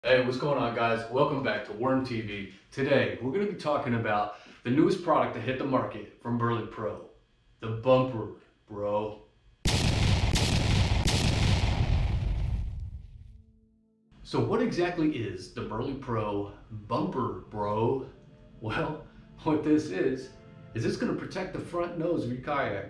Hey, what's going on, guys? Welcome back to Worm TV. Today, we're going to be talking about the newest product to hit the market from BerleyPro, the Bumper Bro. So what exactly is the BerleyPro Bumper Bro? Well, what this is it's going to protect the front nose of your kayak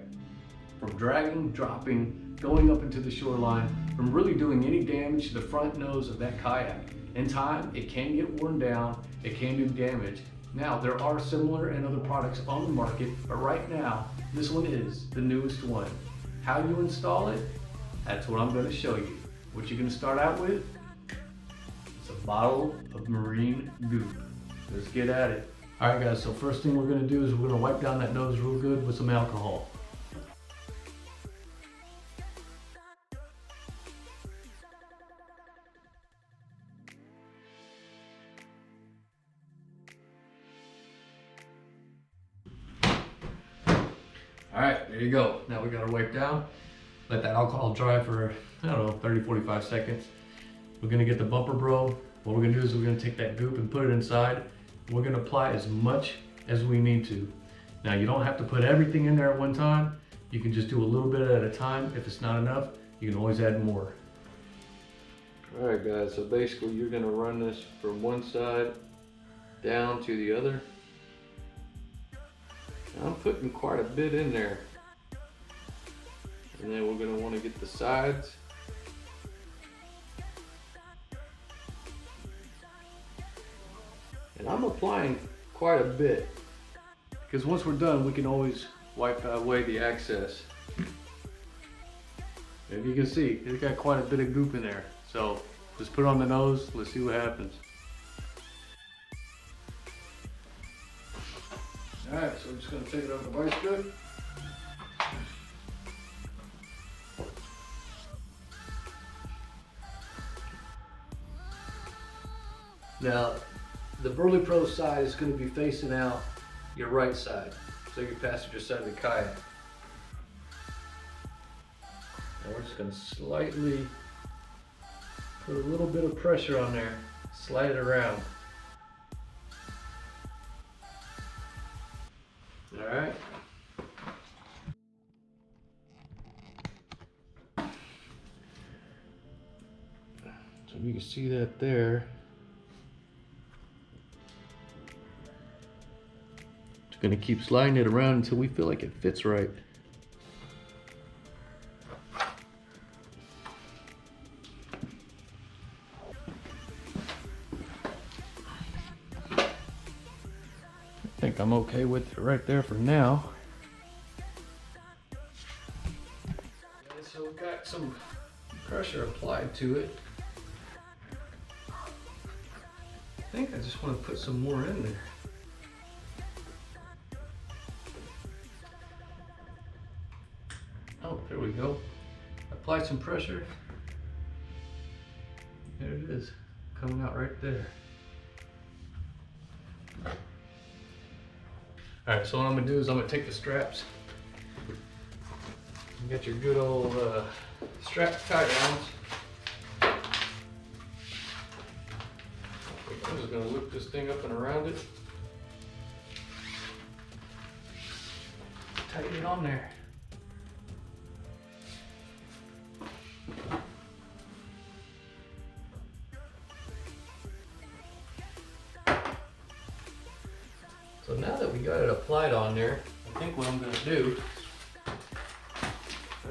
from dragging, dropping, going up into the shoreline, from really doing any damage to the front nose of that kayak. In time, it can get worn down, it can do damage. Now, there are similar and other products on the market, but right now, this one is the newest one. How you install it, that's what I'm gonna show you. What you're gonna start out with, it's a bottle of marine goop. Let's get at it. All right, guys, so first thing we're gonna do is we're gonna wipe down that nose real good with some alcohol. All right, there you go. Now we got to wipe down, let that alcohol dry for, I don't know, 30, 45 seconds. We're gonna get the Bumper Bro. What we're gonna do is we're gonna take that goop and put it inside. We're gonna apply as much as we need to. Now you don't have to put everything in there at one time. You can just do a little bit at a time. If it's not enough, you can always add more. All right, guys, so basically you're gonna run this from one side down to the other. I'm putting quite a bit in there. And then we're going to want to get the sides. And I'm applying quite a bit, because once we're done, we can always wipe away the excess. If you can see, it's got quite a bit of goop in there. So just put it on the nose, let's see what happens. Alright, so I'm just going to take it off the vice grip. Now, the BerleyPro side is going to be facing out your right side, so your passenger side of the kayak. And we're just going to slightly put a little bit of pressure on there, slide it around. All right. So you can see that there. Just gonna keep sliding it around until we feel like it fits right. I think I'm okay with it right there for now. Okay, so we've got some pressure applied to it. I think I just want to put some more in there. Oh, there we go. Apply some pressure. There it is, coming out right there. All right, so what I'm gonna do is I'm gonna take the straps. You got your good old strap tie downs. I'm just gonna loop this thing up and around it. Tighten it on there. So now that we got it applied on there, I think what I'm going to do, I'm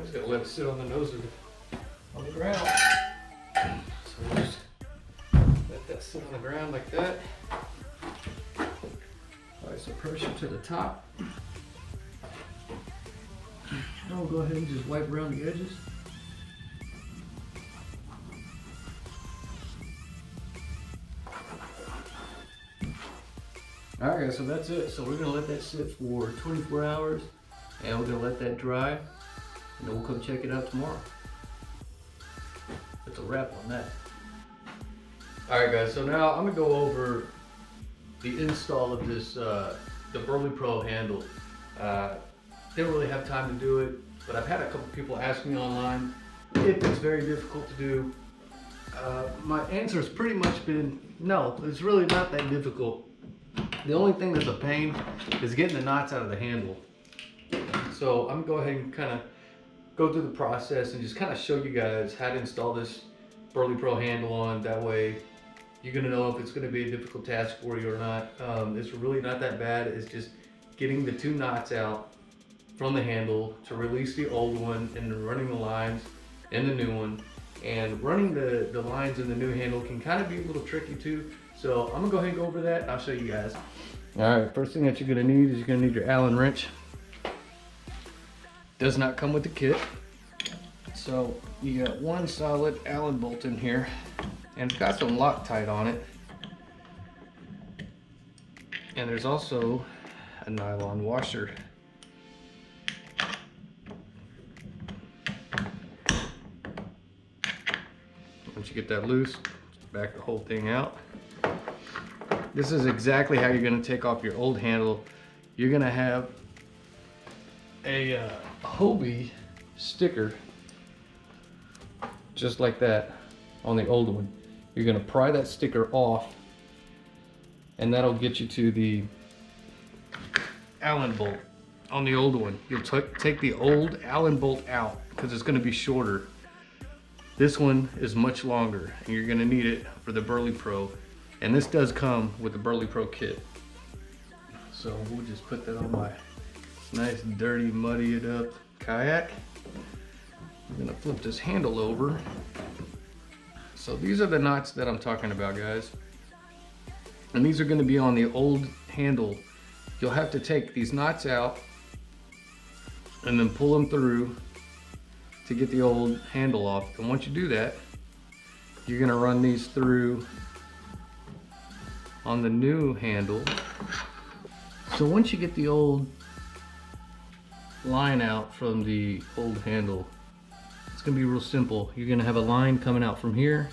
just going to let it sit on the nose of on the ground. So we'll just let that sit on the ground like that. Apply some pressure to the top. Now we'll go ahead and just wipe around the edges. Alright guys, so that's it. So we're going to let that sit for 24 hours and we're going to let that dry and then we'll come check it out tomorrow. That's a wrap on that. Alright guys, so now I'm going to go over the install of this, the BerleyPro handle. Didn't really have time to do it, but I've had a couple people ask me online if it's very difficult to do. My answer has pretty much been no. It's really not that difficult. The only thing that's a pain is getting the knots out of the handle. So I'm gonna go ahead and kind of go through the process and just kind of show you guys how to install this BerleyPro handle on. That way you're gonna know if it's gonna be a difficult task for you or not. It's really not that bad. It's just getting the 2 knots out from the handle to release the old one and then running the lines in the new one. And running the lines in the new handle can kind of be a little tricky too. So I'm gonna go ahead and go over that and I'll show you guys. All right, first thing that you're gonna need is you're gonna need your Allen wrench. Does not come with the kit. So you got 1 solid Allen bolt in here and it's got some Loctite on it. And there's also a nylon washer. Once you get that loose, back the whole thing out. This is exactly how you're going to take off your old handle. You're going to have a Hobie sticker just like that on the old one. You're going to pry that sticker off and that'll get you to the Allen bolt on the old one. You'll take the old Allen bolt out because it's going to be shorter. This one is much longer and you're gonna need it for the BerleyPro. And this does come with the BerleyPro kit. So we'll just put that on my nice dirty muddied up kayak. I'm gonna flip this handle over. So these are the knots that I'm talking about, guys. And these are gonna be on the old handle. You'll have to take these knots out and then pull them through to get the old handle off. And once you do that, you're gonna run these through on the new handle. So once you get the old line out from the old handle, it's gonna be real simple. You're gonna have a line coming out from here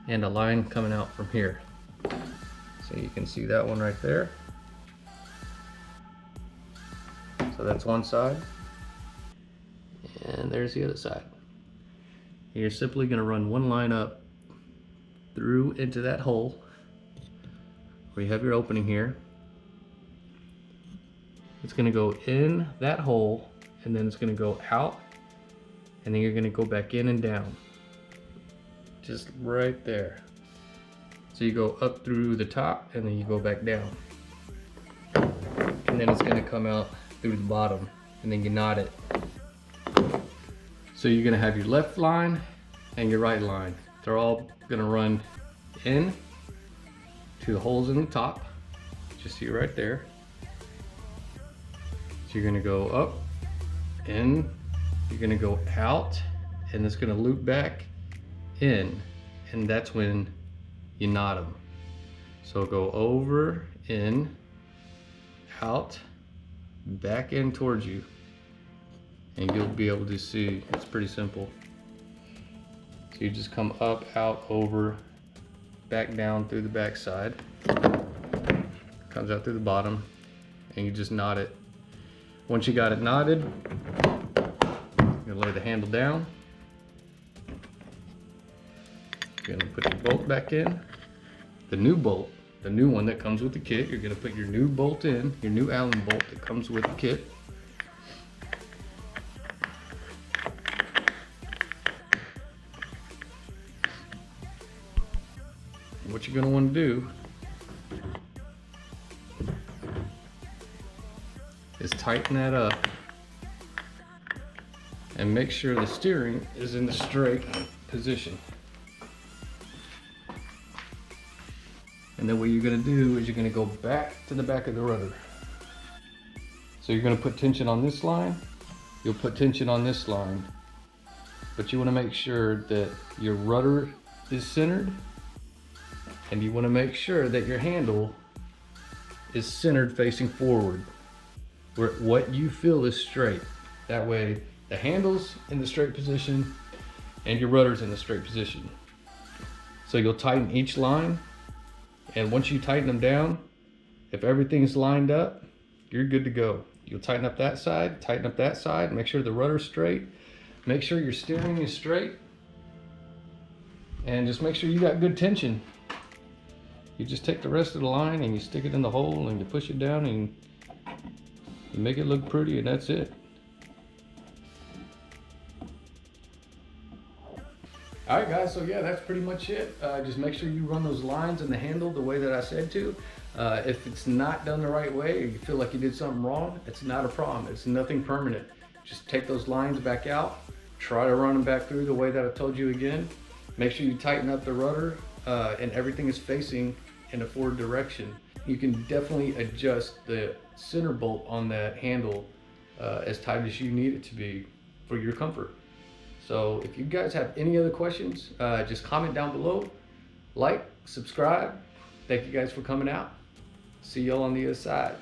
and a line coming out from here. So you can see that one right there. So that's one side. And there's the other side. You're simply going to run one line up through into that hole where you have your opening here. It's going to go in that hole and then it's going to go out and then you're going to go back in and down. Just right there. So you go up through the top and then you go back down. And then it's going to come out through the bottom and then you knot it. So you're gonna have your left line and your right line. They're all gonna run in to the holes in the top. Just see right there. So you're gonna go up, in, you're gonna go out, and it's gonna loop back in, and that's when you knot them. So go over, in, out, back in towards you. And you'll be able to see, it's pretty simple. So you just come up, out, over, back down through the back side. Comes out through the bottom, and you just knot it. Once you got it knotted, you'll lay the handle down. You're gonna put your bolt back in. The new bolt, the new one that comes with the kit, you're gonna put your new bolt in, your new Allen bolt that comes with the kit. What you're going to want to do is tighten that up and make sure the steering is in the straight position. And then what you're going to do is you're going to go back to the back of the rudder. So you're going to put tension on this line, you'll put tension on this line, but you want to make sure that your rudder is centered. And you want to make sure that your handle is centered facing forward, where what you feel is straight. That way the handle's in the straight position and your rudder's in the straight position. So you'll tighten each line, and once you tighten them down, if everything's lined up, you're good to go. You'll tighten up that side, make sure the rudder's straight, make sure your steering is straight. And just make sure you got good tension. You just take the rest of the line and you stick it in the hole and you push it down and you make it look pretty, and that's it. All right, guys, so yeah, that's pretty much it. Just make sure you run those lines in the handle the way that I said to. If it's not done the right way, or you feel like you did something wrong, it's not a problem. It's nothing permanent. Just take those lines back out, try to run them back through the way that I told you again. Make sure you tighten up the rudder and everything is facing in a forward direction. You can definitely adjust the center bolt on that handle as tight as you need it to be for your comfort. So if you guys have any other questions, just comment down below, like, subscribe. Thank you guys for coming out. See y'all on the other side.